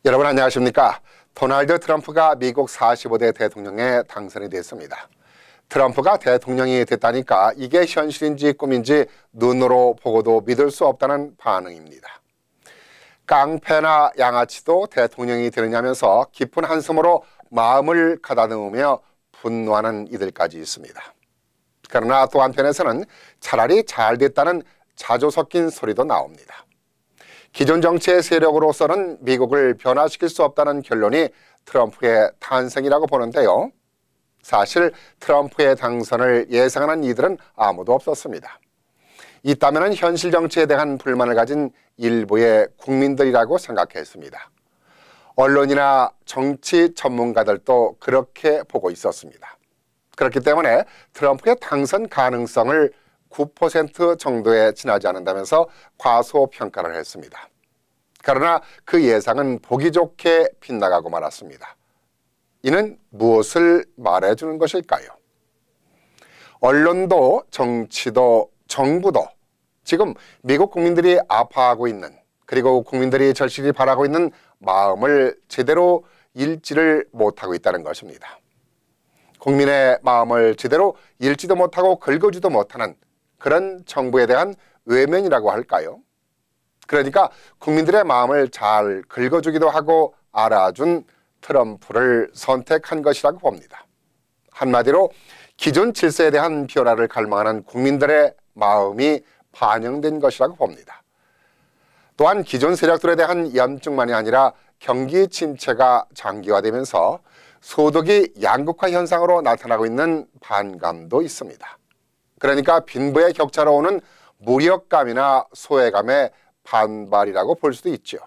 여러분 안녕하십니까? 도널드 트럼프가 미국 45대 대통령에 당선이 됐습니다. 트럼프가 대통령이 됐다니까 이게 현실인지 꿈인지 눈으로 보고도 믿을 수 없다는 반응입니다. 깡패나 양아치도 대통령이 되느냐면서 깊은 한숨으로 마음을 가다듬으며 분노하는 이들까지 있습니다. 그러나 또 한편에서는 차라리 잘 됐다는 자조 섞인 소리도 나옵니다. 기존 정치의 세력으로서는 미국을 변화시킬 수 없다는 결론이 트럼프의 탄생이라고 보는데요. 사실 트럼프의 당선을 예상하는 이들은 아무도 없었습니다. 있다면 현실 정치에 대한 불만을 가진 일부의 국민들이라고 생각했습니다. 언론이나 정치 전문가들도 그렇게 보고 있었습니다. 그렇기 때문에 트럼프의 당선 가능성을 9% 정도에 지나지 않는다면서 과소평가를 했습니다. 그러나 그 예상은 보기 좋게 빗나가고 말았습니다. 이는 무엇을 말해주는 것일까요? 언론도 정치도 정부도 지금 미국 국민들이 아파하고 있는, 그리고 국민들이 절실히 바라고 있는 마음을 제대로 읽지를 못하고 있다는 것입니다. 국민의 마음을 제대로 읽지도 못하고 긁어주도 못하는 그런 정부에 대한 외면이라고 할까요? 그러니까 국민들의 마음을 잘 긁어주기도 하고 알아준 트럼프를 선택한 것이라고 봅니다. 한마디로 기존 질서에 대한 변화를 갈망하는 국민들의 마음이 반영된 것이라고 봅니다. 또한 기존 세력들에 대한 염증만이 아니라 경기 침체가 장기화되면서 소득이 양극화 현상으로 나타나고 있는 반감도 있습니다. 그러니까 빈부의 격차로 오는 무력감이나 소외감의 반발이라고 볼 수도 있죠.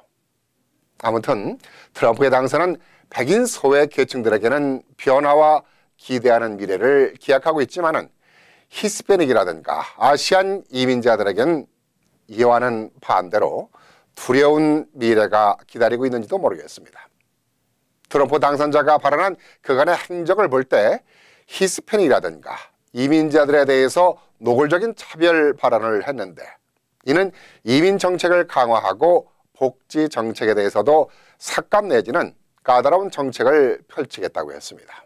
아무튼 트럼프의 당선은 백인 소외 계층들에게는 변화와 기대하는 미래를 기약하고 있지만은 히스패닉이라든가 아시안 이민자들에겐 이와는 반대로 두려운 미래가 기다리고 있는지도 모르겠습니다. 트럼프 당선자가 발언한 그간의 행적을 볼 때 히스패닉이라든가 이민자들에 대해서 노골적인 차별 발언을 했는데, 이는 이민 정책을 강화하고 복지 정책에 대해서도 삭감 내지는 까다로운 정책을 펼치겠다고 했습니다.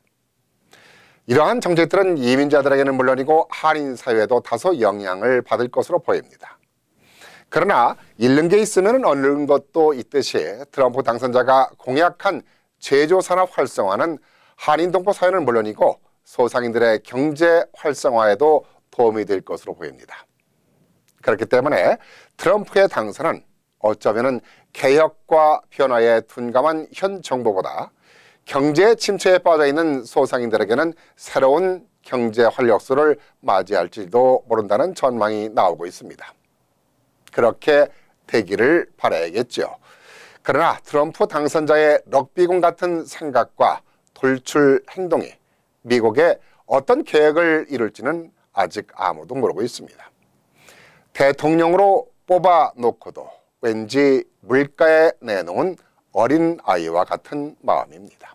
이러한 정책들은 이민자들에게는 물론이고 한인 사회에도 다소 영향을 받을 것으로 보입니다. 그러나 잃는 게 있으면 얻는 것도 있듯이 트럼프 당선자가 공약한 제조산업 활성화는 한인 동포 사회는 물론이고 소상인들의 경제 활성화에도 도움이 될 것으로 보입니다. 그렇기 때문에 트럼프의 당선은 어쩌면 개혁과 변화에 둔감한 현 정부보다 경제 침체에 빠져있는 소상인들에게는 새로운 경제 활력소를 맞이할지도 모른다는 전망이 나오고 있습니다. 그렇게 되기를 바라야겠죠. 그러나 트럼프 당선자의 럭비공 같은 생각과 돌출 행동이 미국에 어떤 계획을 이룰지는 아직 아무도 모르고 있습니다. 대통령으로 뽑아놓고도 왠지 물가에 내놓은 어린 아이와 같은 마음입니다.